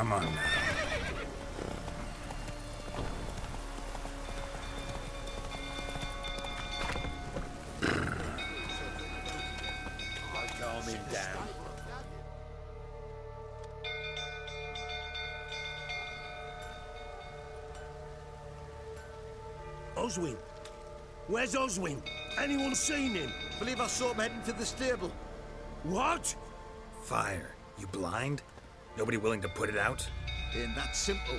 Come on now. Calm him down. Oswin? Where's Oswin? Anyone seen him? Believe I saw him heading to the stable. What? Fire. You blind? Nobody willing to put it out? Ain't that simple.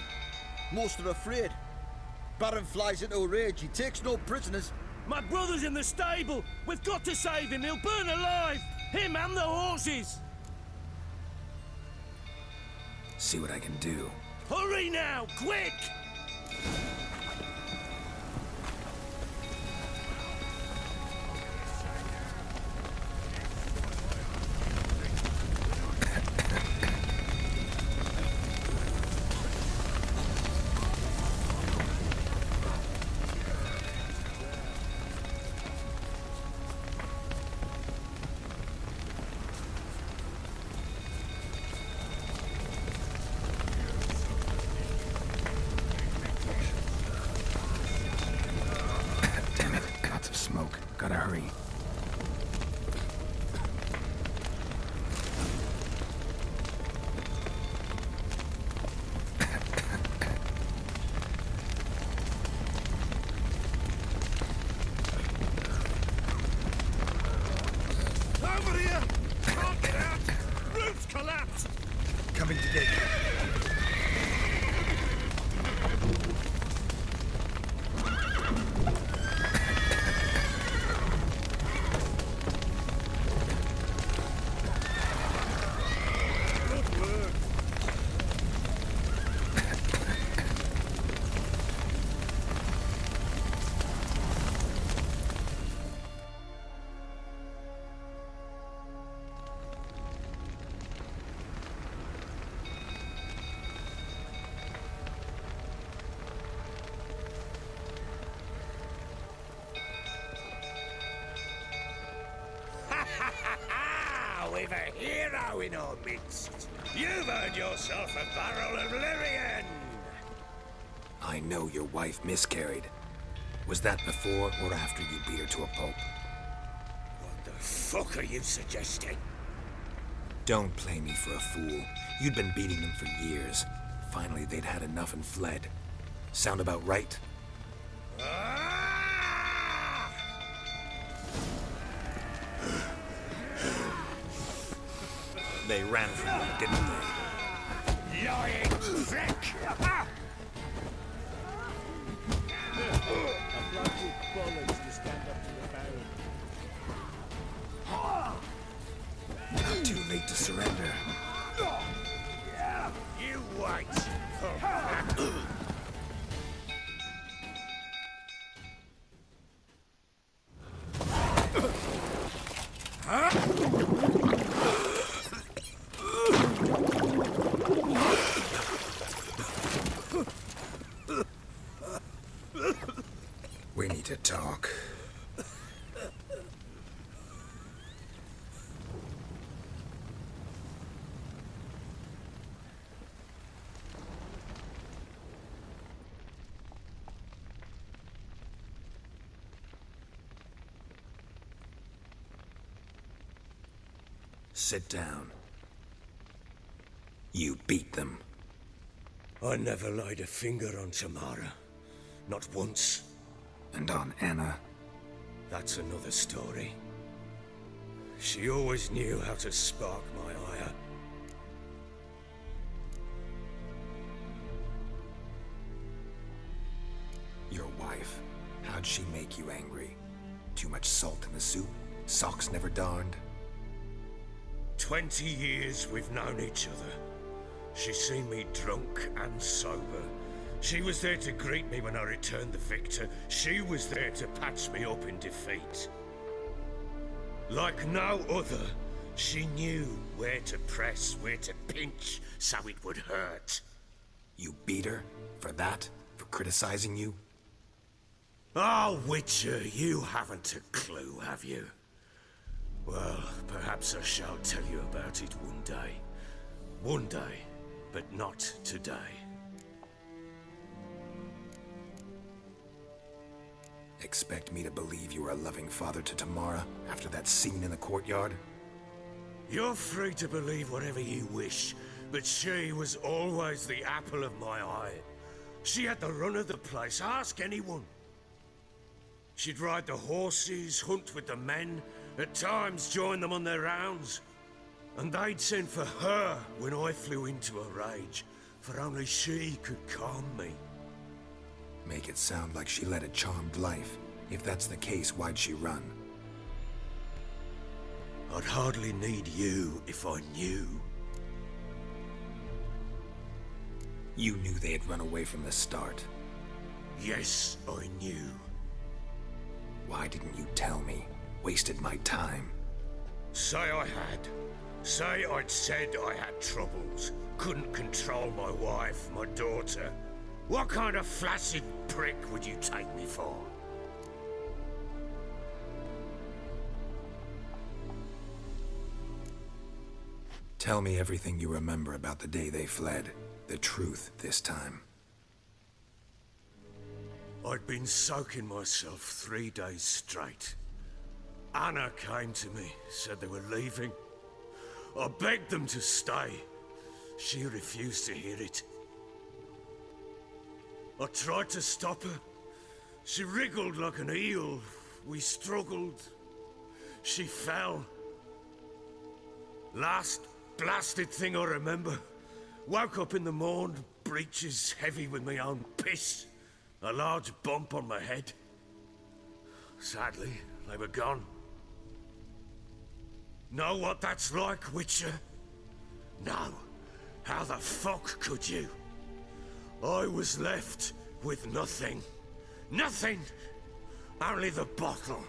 Most are afraid. Baron flies into a rage. He takes no prisoners. My brother's in the stable. We've got to save him. He'll burn alive. Him and the horses. See what I can do. Hurry now, quick! Smoke. Gotta hurry. Over here! Can't get out! Roof's collapsed! Coming to get you. We've a hero in our midst. You've earned yourself a barrel of Lyrian. I know your wife miscarried. Was that before or after you beat her to a pulp? What the fuck are you suggesting? Don't play me for a fool. You'd been beating them for years. Finally, they'd had enough and fled. Sound about right? They ran from you, didn't they? Lying prick! Too late to surrender. You wait! We need to talk. Sit down. You beat them. I never laid a finger on Tamara. Not once. And on Anna. That's another story. She always knew how to spark my ire. Your wife. How'd she make you angry? Too much salt in the soup? Socks never darned? 20 years we've known each other. She's seen me drunk and sober. She was there to greet me when I returned the victor. She was there to patch me up in defeat. Like no other, she knew where to press, where to pinch, so it would hurt. You beat her? For that? For criticizing you? Oh, Witcher, you haven't a clue, have you? Well, perhaps I shall tell you about it one day. One day, but not today. Expect me to believe you were a loving father to Tamara after that scene in the courtyard? You're free to believe whatever you wish, but she was always the apple of my eye. She had the run of the place, ask anyone. She'd ride the horses, hunt with the men, at times join them on their rounds. And they'd send for her when I flew into a rage, for only she could calm me. Make it sound like she led a charmed life. If that's the case, why'd she run? I'd hardly need you if I knew. You knew they had run away from the start. Yes, I knew. Why didn't you tell me? Wasted my time. Say I had. Say I'd said I had troubles. Couldn't control my wife, my daughter. What kind of flaccid prick would you take me for? Tell me everything you remember about the day they fled. The truth this time. I'd been soaking myself 3 days straight. Anna came to me, said they were leaving. I begged them to stay. She refused to hear it. I tried to stop her. She wriggled like an eel. We struggled. She fell. Last blasted thing I remember. Woke up in the morn, breeches heavy with my own piss. A large bump on my head. Sadly, they were gone. Know what that's like, Witcher? No. How the fuck could you? I was left with nothing. Nothing! Only the bottle.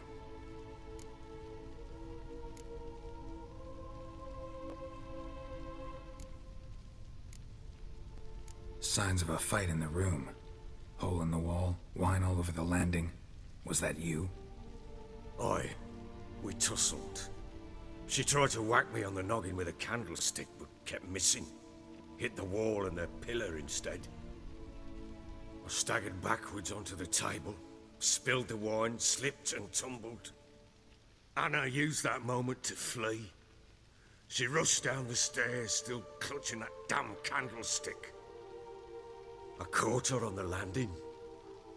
Signs of a fight in the room. Hole in the wall, wine all over the landing. Was that you? We tussled. She tried to whack me on the noggin with a candlestick, but kept missing. Hit the wall and the pillar instead. I staggered backwards onto the table, spilled the wine, slipped and tumbled. Anna used that moment to flee. She rushed down the stairs, still clutching that damn candlestick. I caught her on the landing.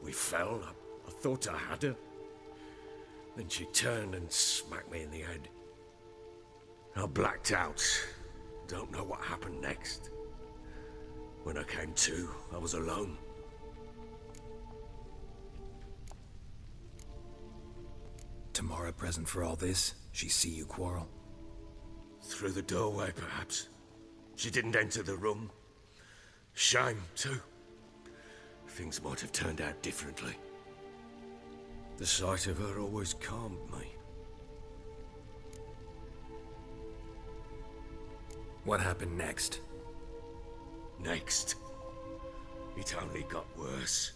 We fell. I thought I had her. Then she turned and smacked me in the head. I blacked out. Don't know what happened next. When I came to, I was alone. Tamara present for all this? She see you quarrel? Through the doorway, perhaps. She didn't enter the room. Shame, too. Things might have turned out differently. The sight of her always calmed me. What happened next? Next, it only got worse.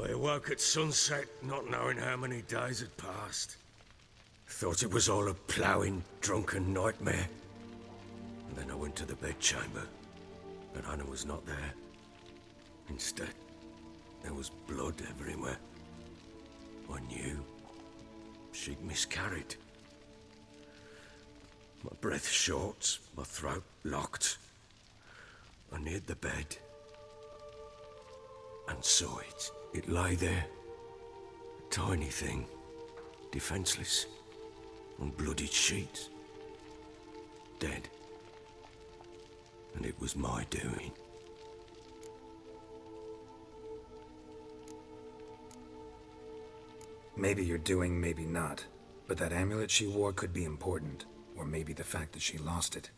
I awoke at sunset, not knowing how many days had passed. Thought it was all a ploughing, drunken nightmare. And then I went to the bedchamber, but Anna was not there. Instead, there was blood everywhere. I knew she'd miscarried. My breath short, my throat locked. I neared the bed and saw it. It lay there, a tiny thing, defenseless, on bloodied sheets, dead. And it was my doing. Maybe you're doing, maybe not. But that amulet she wore could be important. Or maybe the fact that she lost it.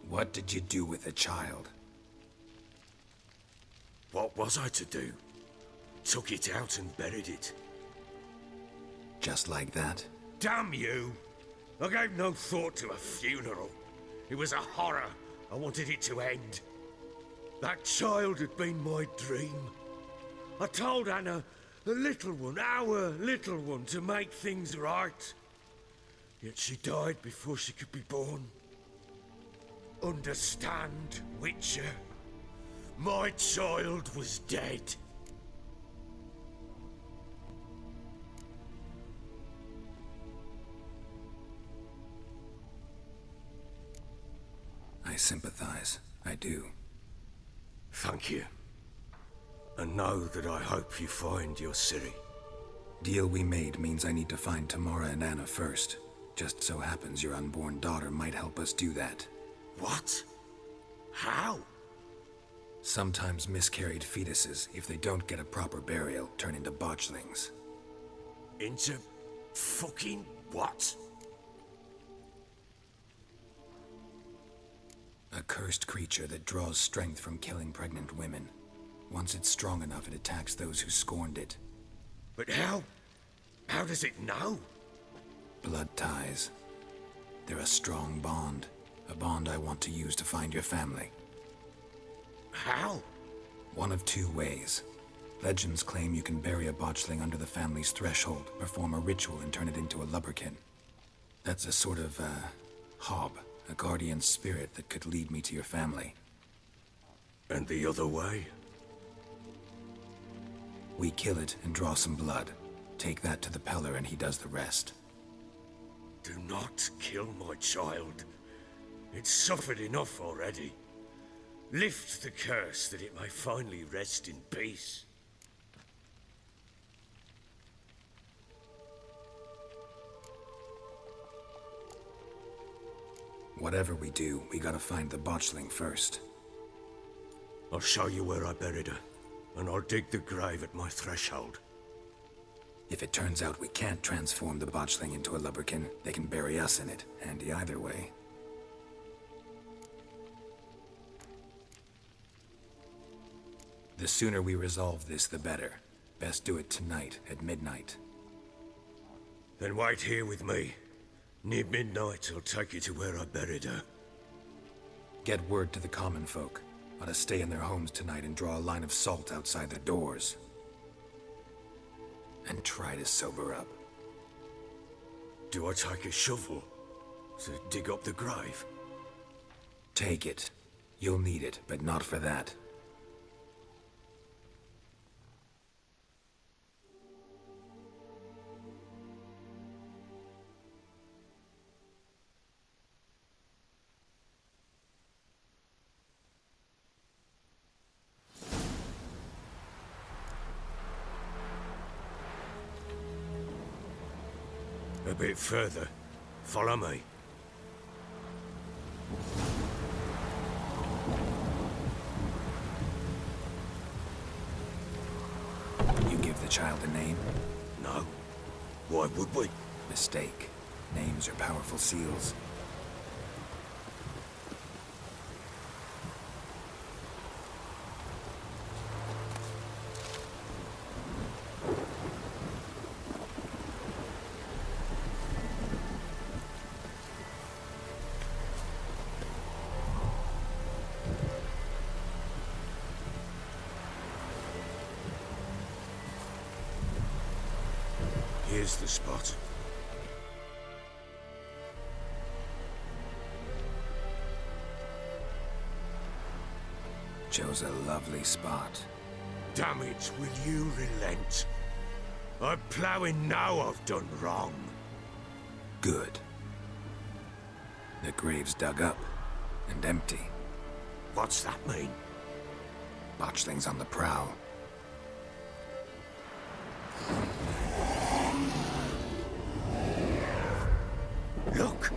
What did you do with the child? What was I to do? Took it out and buried it. Just like that? Damn you! I gave no thought to a funeral. It was a horror. I wanted it to end. That child had been my dream. I told Anna, the little one, our little one, to make things right. Yet she died before she could be born. Understand, Witcher? My child was dead. I sympathize. I do. Thank you. And know that I hope you find your Ciri. Deal we made means I need to find Tamara and Anna first. Just so happens your unborn daughter might help us do that. What? How? Sometimes miscarried fetuses, if they don't get a proper burial, turn into botchlings. Into fucking what? A cursed creature that draws strength from killing pregnant women. Once it's strong enough, it attacks those who scorned it. But how? How does it know? Blood ties. They're a strong bond. A bond I want to use to find your family. How? One of two ways. Legends claim you can bury a botchling under the family's threshold, perform a ritual, and turn it into a lubberkin. That's a sort of, hob, a guardian spirit that could lead me to your family. And the other way? We kill it and draw some blood. Take that to the Peller and he does the rest. Do not kill my child. It's suffered enough already. Lift the curse that it may finally rest in peace. Whatever we do, we gotta find the botchling first. I'll show you where I buried her, and I'll dig the grave at my threshold. If it turns out we can't transform the botchling into a lubberkin, they can bury us in it. Handy either way. The sooner we resolve this, the better. Best do it tonight, at midnight. Then wait here with me. Near midnight, I'll take you to where I buried her. Get word to the common folk. Ought to stay in their homes tonight and draw a line of salt outside their doors. And try to sober up. Do I take a shovel to dig up the grave? Take it. You'll need it, but not for that. A bit further. Follow me. You give the child a name? No. Why would we? Mistake. Names are powerful seals. Here's the spot. Chose a lovely spot. Damn it, will you relent? I'm ploughing now I've done wrong. Good. The grave's dug up and empty. What's that mean? Botchling's on the prowl. Look!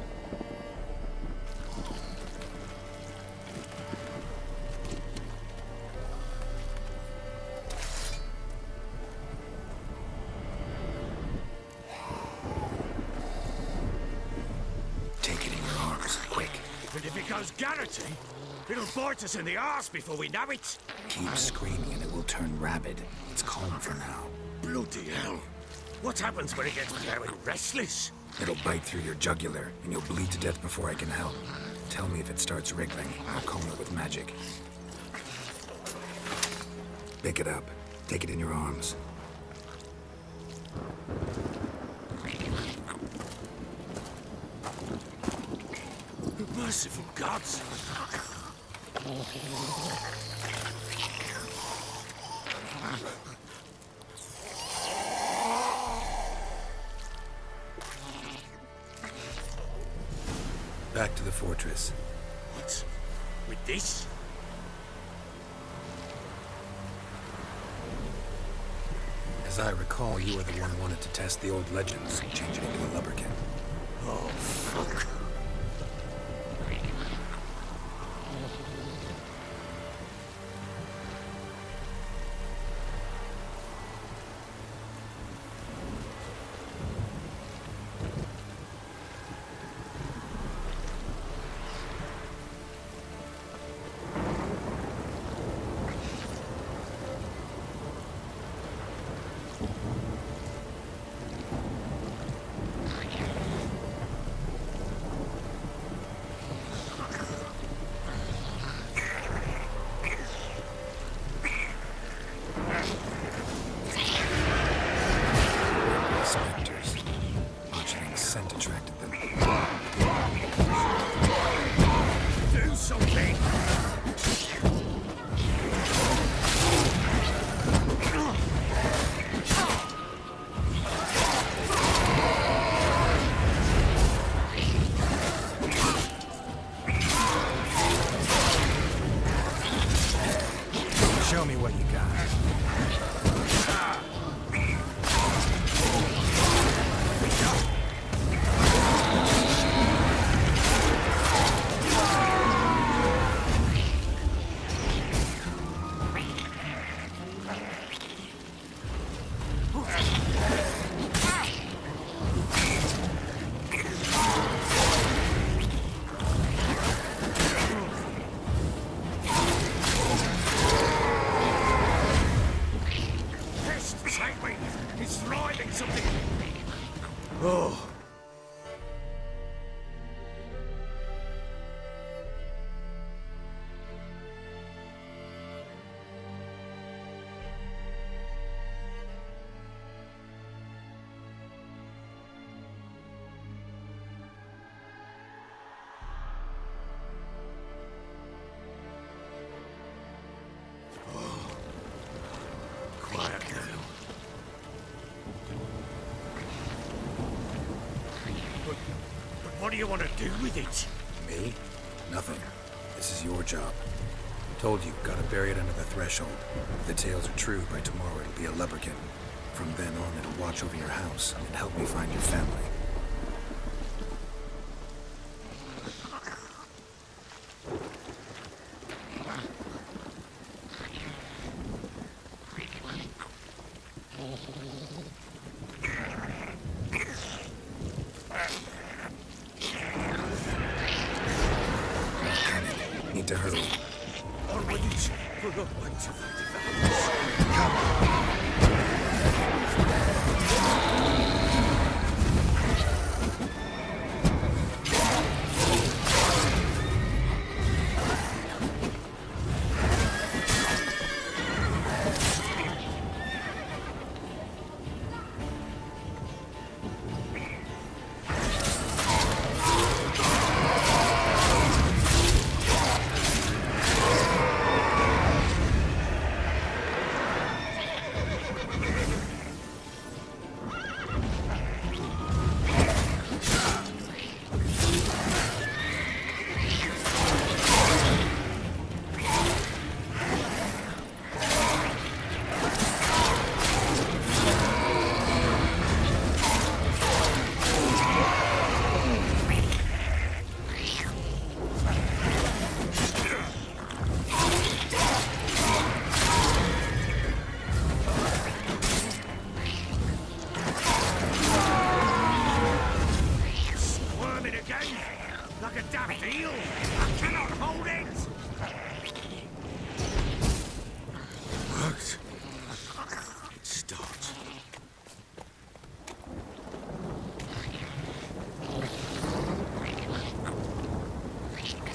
Take it in your arms, quick. But if it goes garroty, it'll bite us in the arse before we know it. Keep screaming and it will turn rabid. It's calm for now. Bloody hell. What happens when it gets very restless? It'll bite through your jugular, and you'll bleed to death before I can help. Tell me if it starts wriggling. I'll calm it with magic. Pick it up. Take it in your arms. My Merciful gods! Back to the fortress. What? With this? As I recall, you were the one who wanted to test the old legends, change it into a lubberkin. Oh, fuck. Specters. Botchling's scent attracted them. Do something! Show me what you got. Take me! He's thriving something! Oh. Quiet now. But what do you want to do with it? Me? Nothing. This is your job. Told you, gotta bury it under the threshold. If the tales are true, by tomorrow it'll be a lubberkin. From then on, it'll watch over your house and help me find your family. Need to hurry. Or will you put up until they develop?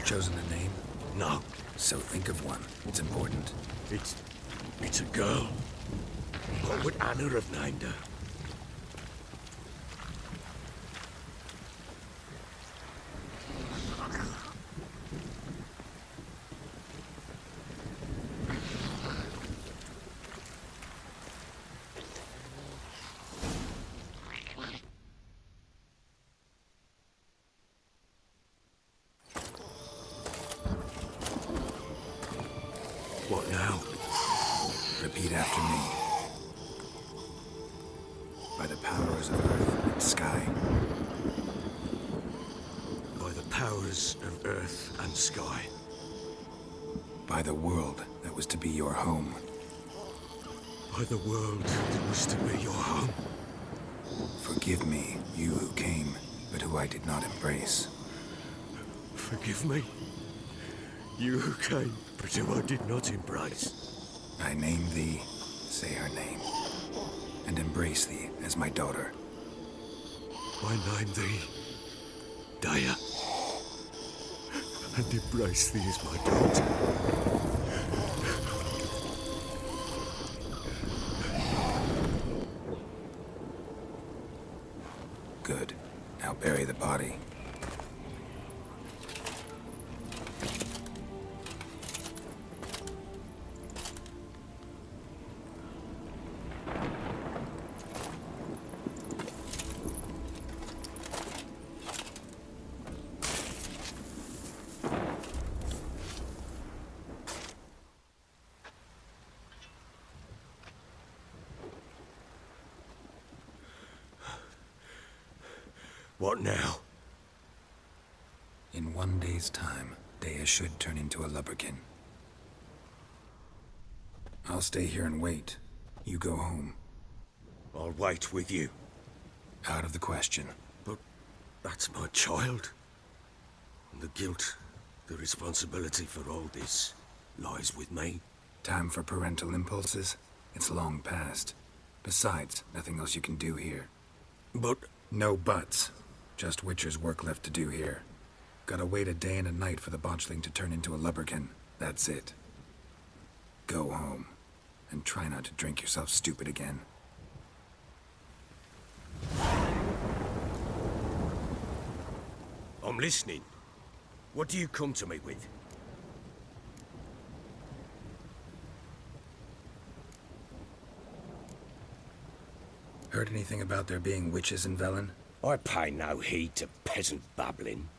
Chosen a name? No, So think of one. It's important. it's a girl. What would Anna have named her? Repeat after me. By the powers of earth and sky. By the powers of earth and sky. By the world that was to be your home. By the world that was to be your home. Forgive me, you who came, but who I did not embrace. Forgive me, you who came, but who I did not embrace. I name thee, say her name, and embrace thee as my daughter. I name thee, Daya, and embrace thee as my daughter. Good. Now bury the body. What now? In 1 day's time, Dea should turn into a lubberkin. I'll stay here and wait. You go home. I'll wait with you. Out of the question. But that's my child. And the guilt, the responsibility for all this lies with me. Time for parental impulses? It's long past. Besides, nothing else you can do here. But No buts. Just Witcher's work left to do here. Gotta wait a day and a night for the botchling to turn into a lubberkin. That's it. Go home. And try not to drink yourself stupid again. I'm listening. What do you come to me with? Heard anything about there being witches in Velen? I pay no heed to peasant babbling.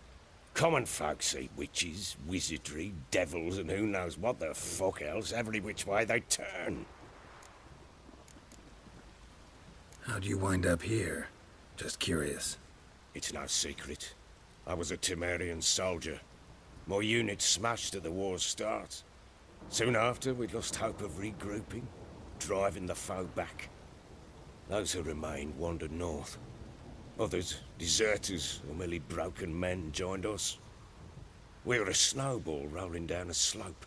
Common folk see witches, wizardry, devils, and who knows what the fuck else every which way they turn. How'd you wind up here? Just curious. It's no secret. I was a Temerian soldier. My unit smashed at the war's start. Soon after, we lost hope of regrouping, driving the foe back. Those who remained wandered north. Others, deserters or merely broken men, joined us. We were a snowball rolling down a slope.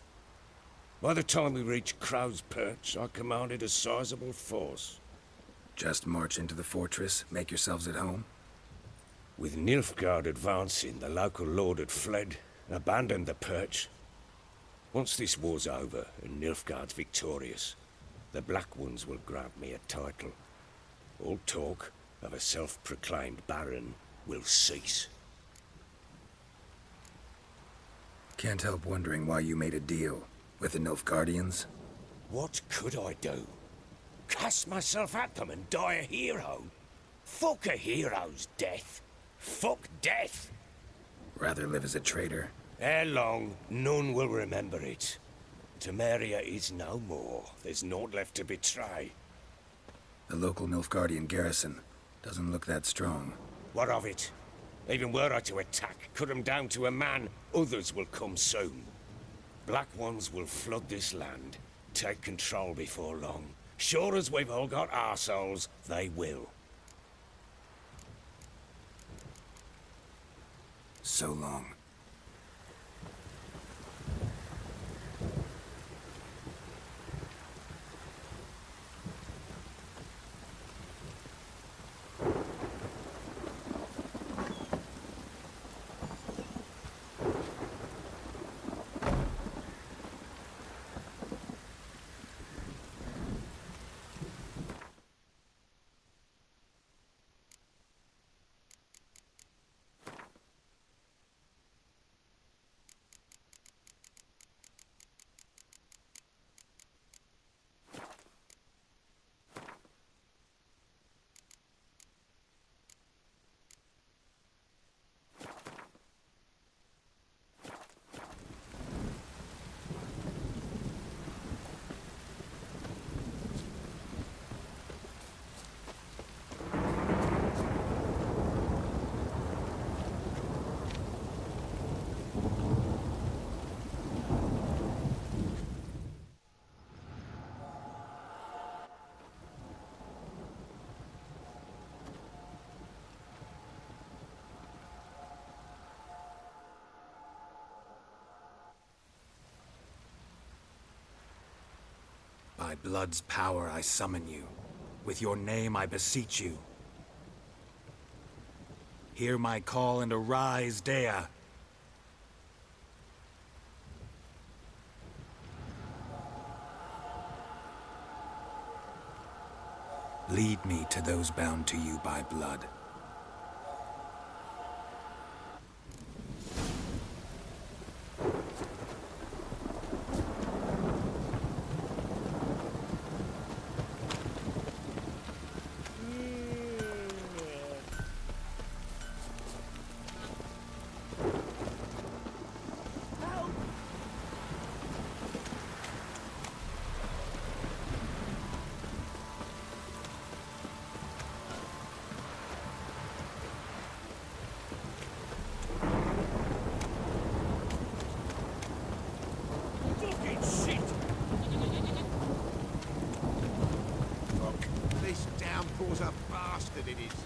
By the time we reached Crow's Perch, I commanded a sizable force. Just march into the fortress, make yourselves at home? With Nilfgaard advancing, the local lord had fled, abandoned the Perch. Once this war's over and Nilfgaard's victorious, the Black Ones will grant me a title. All talk of a self-proclaimed baron will cease. Can't help wondering why you made a deal with the Nilfgaardians. What could I do? Cast myself at them and die a hero? Fuck a hero's death. Fuck death. Rather live as a traitor. Ere long, none will remember it. Temeria is no more. There's naught left to betray. The local Nilfgaardian garrison doesn't look that strong. What of it? Even were I to attack, cut them down to a man, others will come soon. Black Ones will flood this land, take control before long. Sure as we've all got arseholes, they will. So long. By blood's power I summon you. With your name I beseech you. Hear my call and arise, Dea. Lead me to those bound to you by blood. Fucking shit! Look, this downpour's a bastard, it is.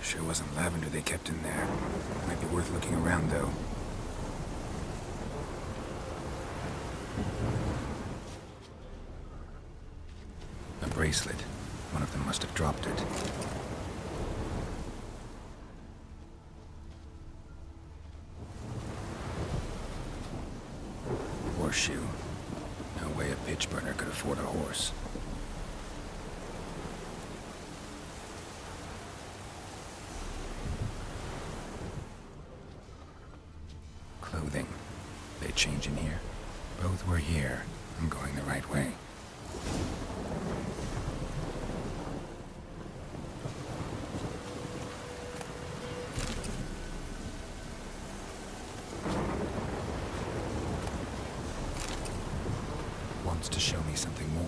Sure wasn't lavender they kept in there. Might be worth looking around, though. A bracelet. One of them must have dropped it. Horseshoe. No way a pitch burner could afford a horse. Clothing. They change in here? Both were here. I'm going the right way. Wants to show me something more.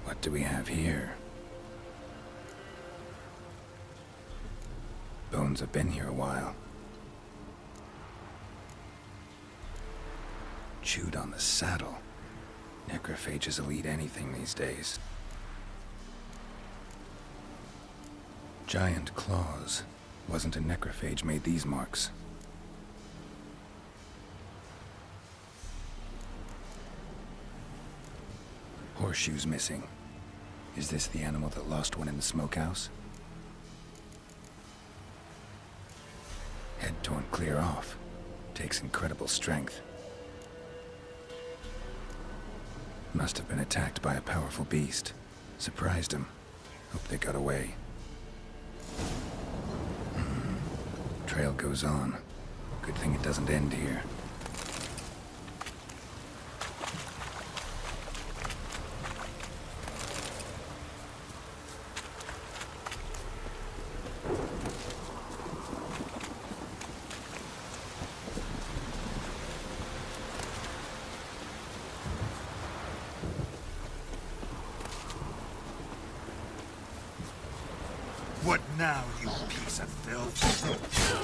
What do we have here? Bones have been here a while. Chewed on the saddle. Necrophages will eat anything these days. Giant claws. Wasn't a necrophage made these marks. Horseshoes missing. Is this the animal that lost one in the smokehouse? Head torn clear off. Takes incredible strength. Must have been attacked by a powerful beast. Surprised him. Hope they got away. Trail goes on. Good thing it doesn't end here. What now, you piece of filth?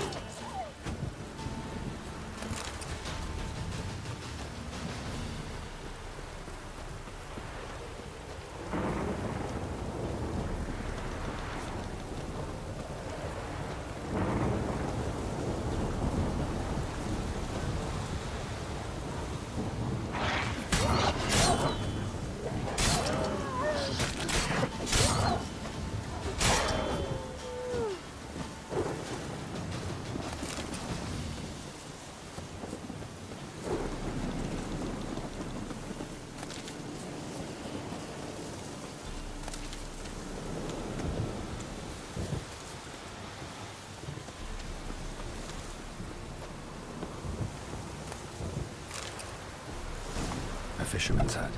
A fisherman's hut.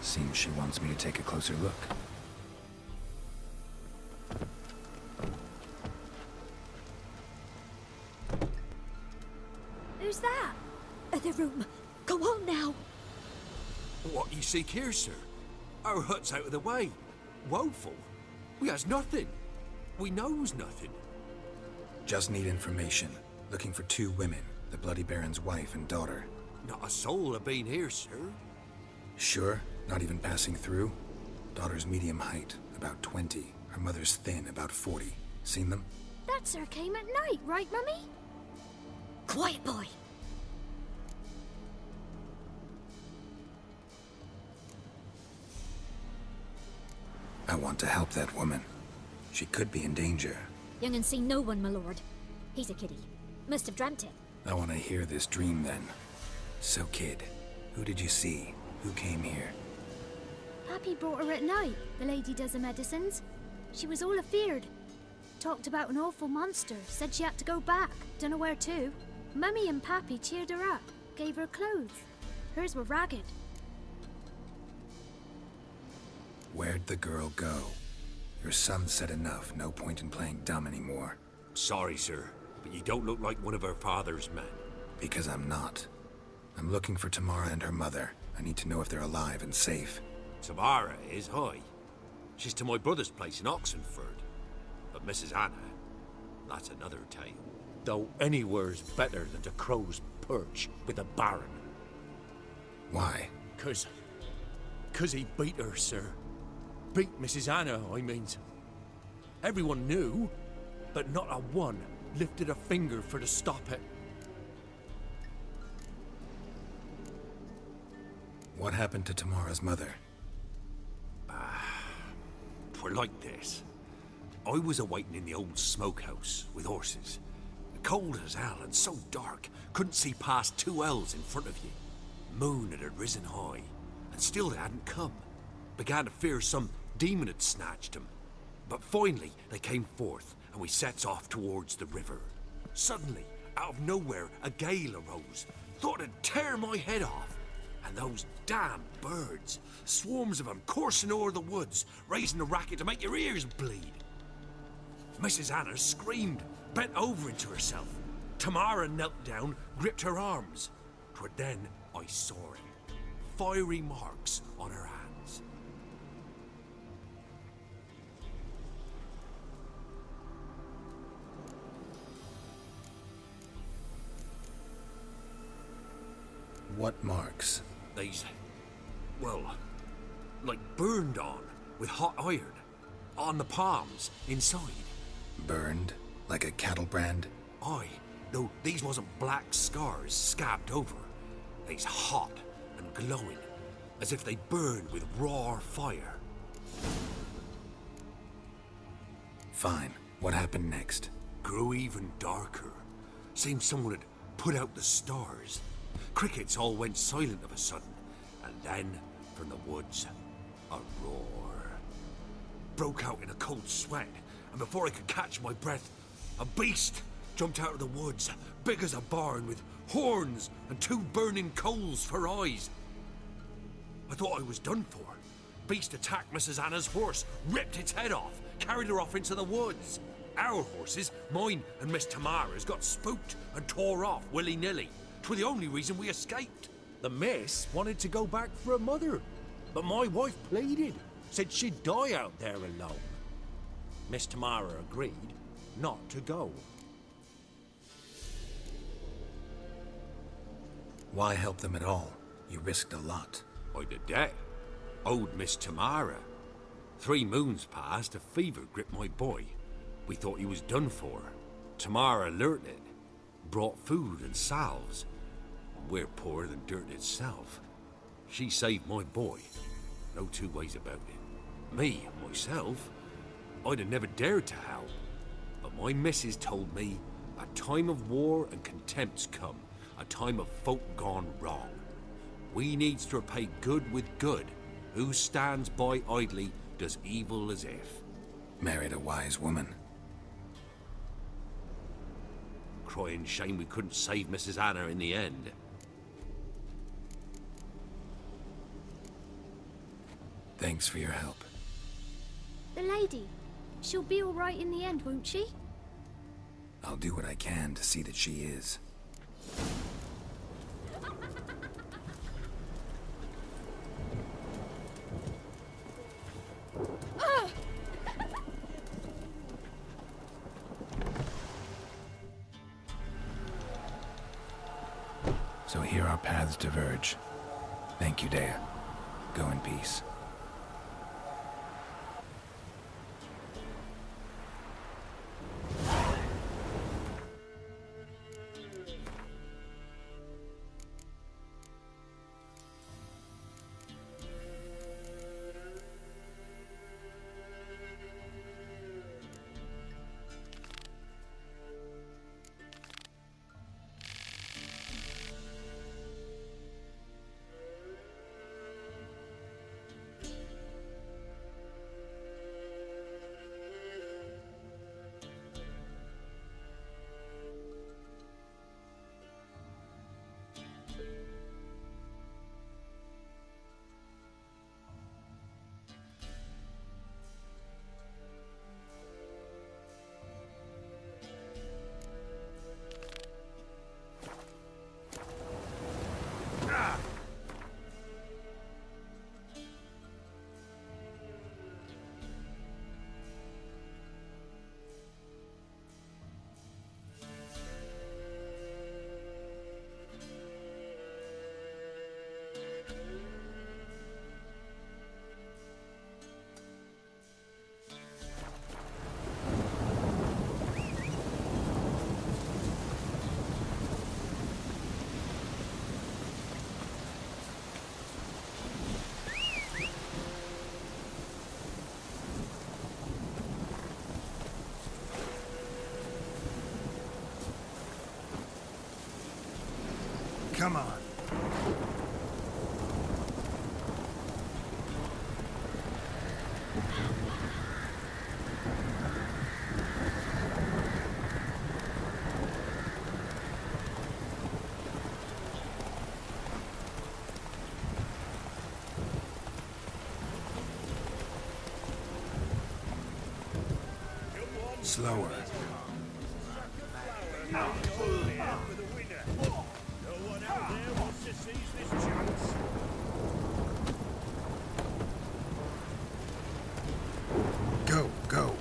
Seems she wants me to take a closer look. Who's that? The room. Go on now. What you seek here, sir? Our hut's out of the way. Woeful. We has nothing. We knows nothing. Just need information. Looking for 2 women. The Bloody Baron's wife and daughter. Not a soul have been here, sir. Sure? Not even passing through? Daughter's medium height, about 20. Her mother's thin, about 40. Seen them? That sir came at night, right, Mummy? Quiet, boy. I want to help that woman. She could be in danger. Young and seen no one, my lord. He's a kiddie. Must have dreamt it. I want to hear this dream then. So, kid, who did you see? Who came here? Pappy brought her at night. The lady does the medicines. She was all afeared. Talked about an awful monster. Said she had to go back. Dunno where to. Mummy and Pappy cheered her up. Gave her clothes. Hers were ragged. Where'd the girl go? Your son said enough. No point in playing dumb anymore. Sorry, sir, but you don't look like one of her father's men. Because I'm not. I'm looking for Tamara and her mother. I need to know if they're alive and safe. Tamara is high. She's to my brother's place in Oxenford. But Mrs. Anna, that's another tale. Though anywhere's better than to Crow's Perch with the Baron. Why? Cause he beat her, sir. Beat Mrs. Anna, I means. Everyone knew, but not a one lifted a finger for to stop it. What happened to Tamara's mother? Twere like this. I was awaiting in the old smokehouse with horses. Cold as hell and so dark, couldn't see past 2 ells in front of you. Moon had risen high, and still they hadn't come. Began to fear some demon had snatched them. But finally, they came forth, and we sets off towards the river. Suddenly, out of nowhere, a gale arose. Thought it'd tear my head off. And those damn birds, swarms of them coursing o'er the woods, raising a racket to make your ears bleed. Mrs. Anna screamed, bent over into herself. Tamara knelt down, gripped her arms. 'Twere then I saw it. Fiery marks on her hands. What marks? They's, well, like burned on with hot iron. On the palms, inside. Burned? Like a cattle brand? Aye, though these wasn't black scars scabbed over. They's hot and glowing, as if they burned with raw fire. Fine. What happened next? Grew even darker. Seemed someone had put out the stars. Crickets all went silent of a sudden, and then, from the woods, a roar. Broke out in a cold sweat, and before I could catch my breath, a beast jumped out of the woods, big as a barn, with horns and 2 burning coals for eyes. I thought I was done for. Beast attacked Mrs. Anna's horse, ripped its head off, carried her off into the woods. Our horses, mine and Miss Tamara's, got spooked and tore off willy-nilly. 'Twas the only reason we escaped. The miss wanted to go back for her mother, but my wife pleaded, said she'd die out there alone. Miss Tamara agreed not to go. Why help them at all? You risked a lot. I'd a debt. Owed Miss Tamara. 3 moons passed, a fever gripped my boy. We thought he was done for. Tamara learnt it. Brought food and salves. We're poorer than dirt itself. She saved my boy. No 2 ways about it. Me, myself, I'd have never dared to help. But my missus told me a time of war and contempt's come. A time of folk gone wrong. We needs to repay good with good. Who stands by idly does evil as if. Married a wise woman. Crying shame we couldn't save Mrs. Anna in the end. Thanks for your help. The lady, she'll be all right in the end, won't she? I'll do what I can to see that she is. So here our paths diverge. Thank you, Dea. Go in peace. Come on. Slower. Go, go.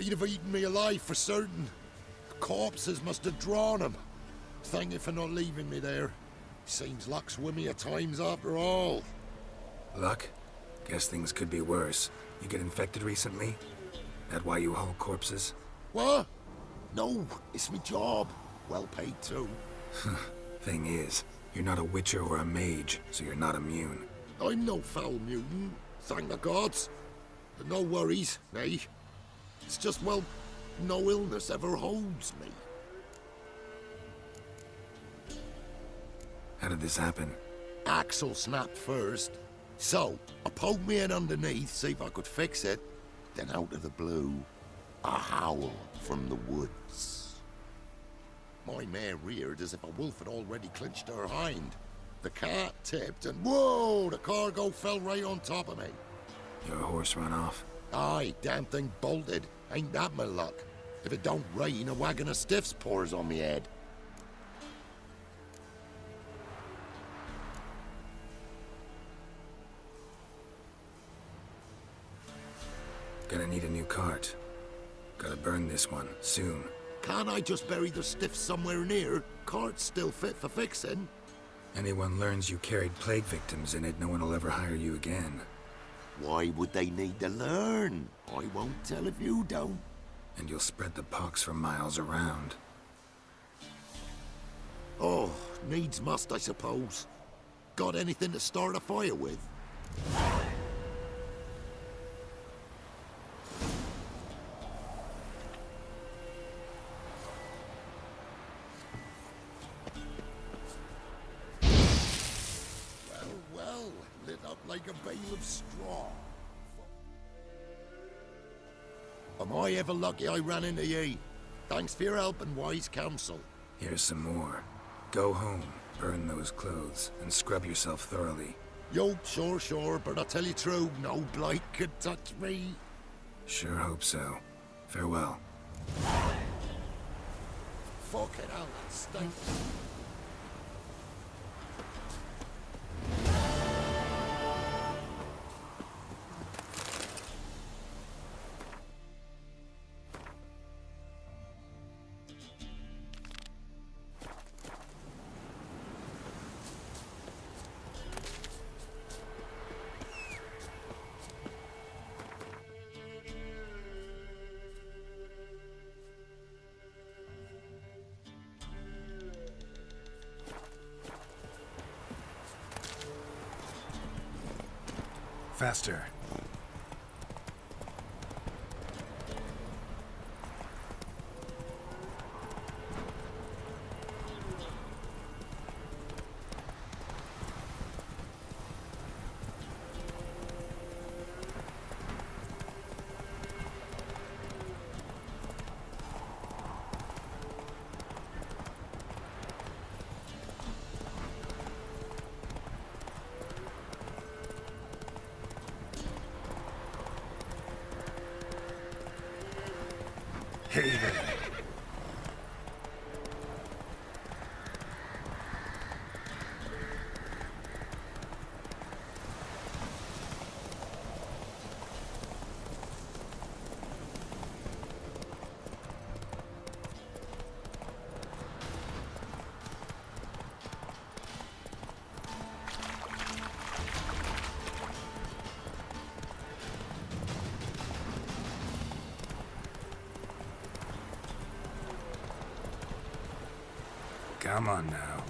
They'd have eaten me alive for certain. Corpses must have drawn them. Thank you for not leaving me there. Seems luck's with me at times after all. Luck? Guess things could be worse. You get infected recently? That why you haul corpses? What? No, it's my job. Well paid too. Thing is, you're not a witcher or a mage, so you're not immune. I'm no foul mutant, thank the gods. But no worries, nay. It's just, well, no illness ever holds me. How did this happen? Axle snapped first. So, I poked me in underneath, see if I could fix it. Then out of the blue, a howl from the woods. My mare reared as if a wolf had already clinched her hind. The cart tipped and whoa, the cargo fell right on top of me. Your horse run off? Aye, damn thing bolted. Ain't that my luck? If it don't rain, a wagon of stiffs pours on me head. Gonna need a new cart. Gotta burn this one, soon. Can't I just bury the stiffs somewhere near? Cart's still fit for fixing. Anyone learns you carried plague victims in it, no one will ever hire you again. Why would they need to learn? I won't tell if you don't. And you'll spread the pox for miles around. Oh, needs must, I suppose. Got anything to start a fire with? Well, lit up like a bale of straw. Am I ever lucky I ran into ye? Thanks for your help and wise counsel. Here's some more. Go home, burn those clothes, and scrub yourself thoroughly. Yo, sure, but I tell you true, no blight could touch me. Sure hope so. Farewell. Fuck it out, that stank. Faster. Hey there. Come on now.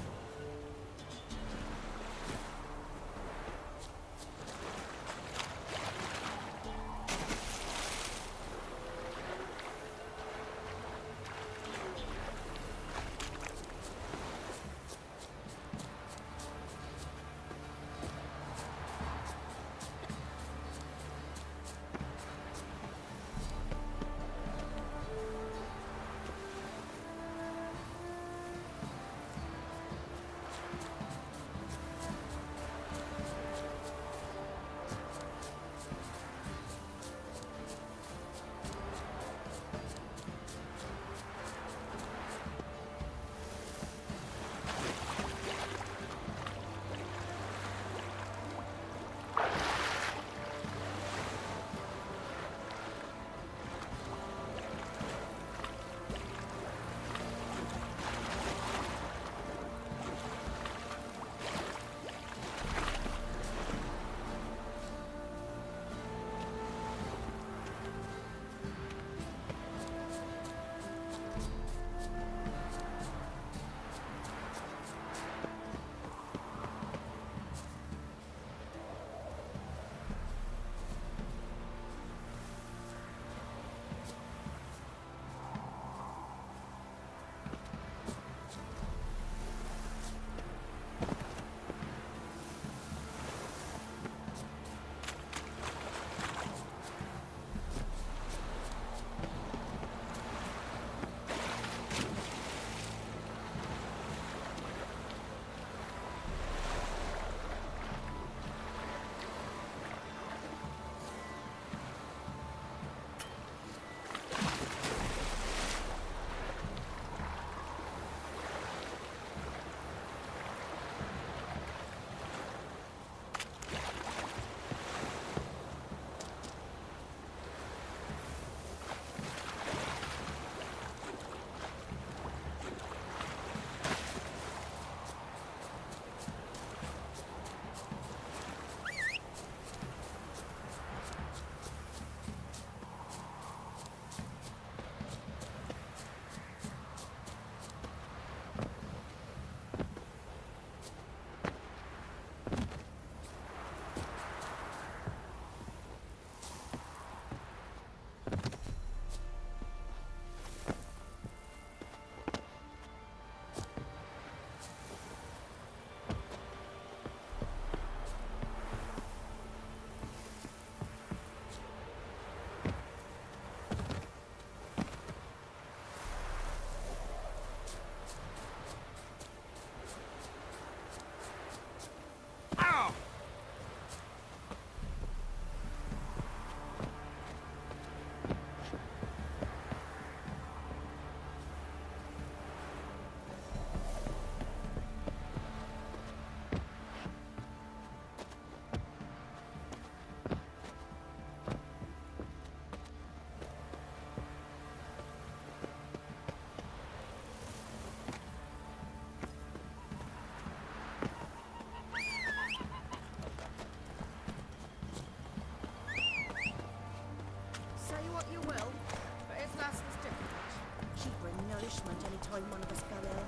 punishment any time one of us fell ill.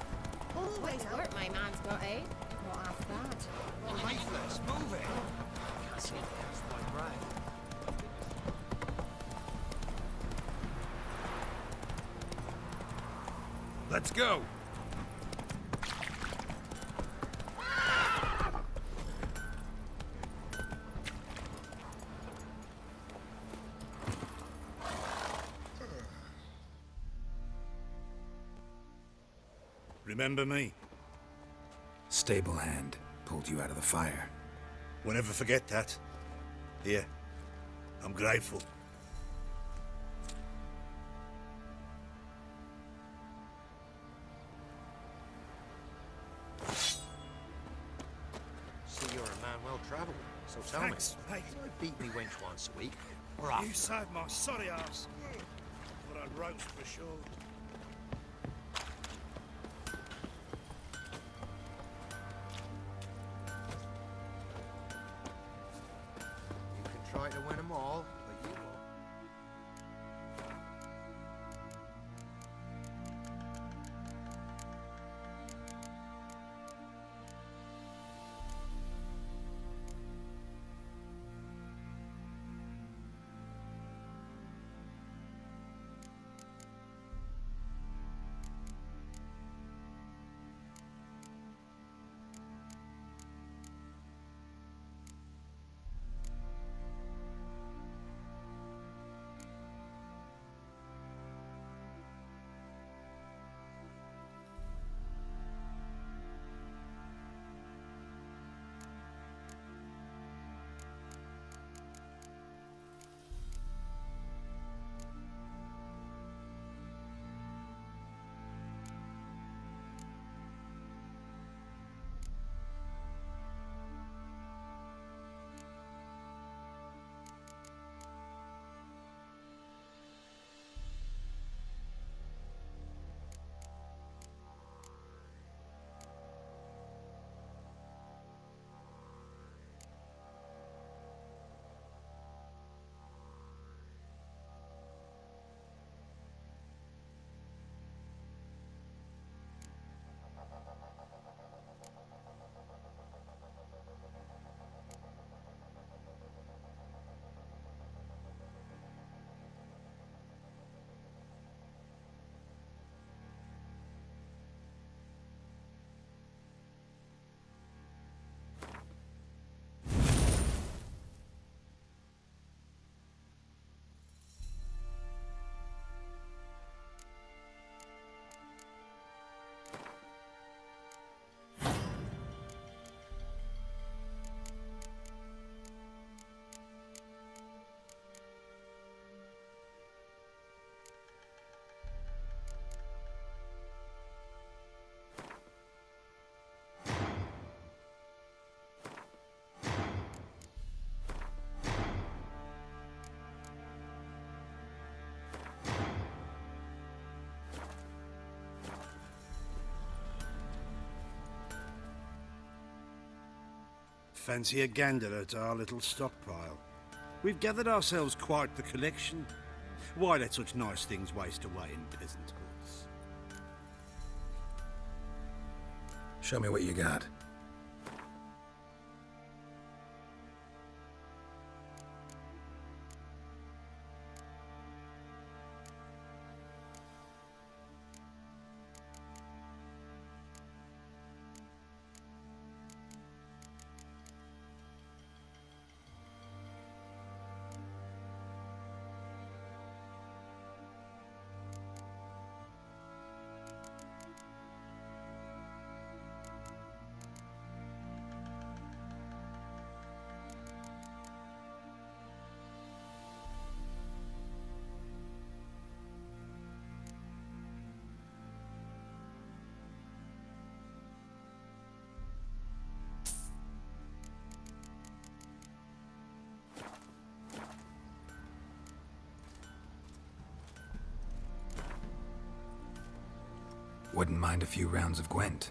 Always Wouldn't hurt my man's got, eh? Not half bad. Lifeless, move it! Can't see it against my brain. Let's go! Remember me? Stable hand pulled you out of the fire. Won't ever forget that. Here, I'm grateful. See, you're a man well travelled. So tell Thanks, me, mate. can I beat me wench once a week? Or after? You saved my sorry ass. But I'd roast for sure. You can try to win them all, but you won't. Fancy a gander at our little stockpile. We've gathered ourselves quite the collection. Why let such nice things waste away in peasant hoods? Show me what you got. Wouldn't mind a few rounds of Gwent.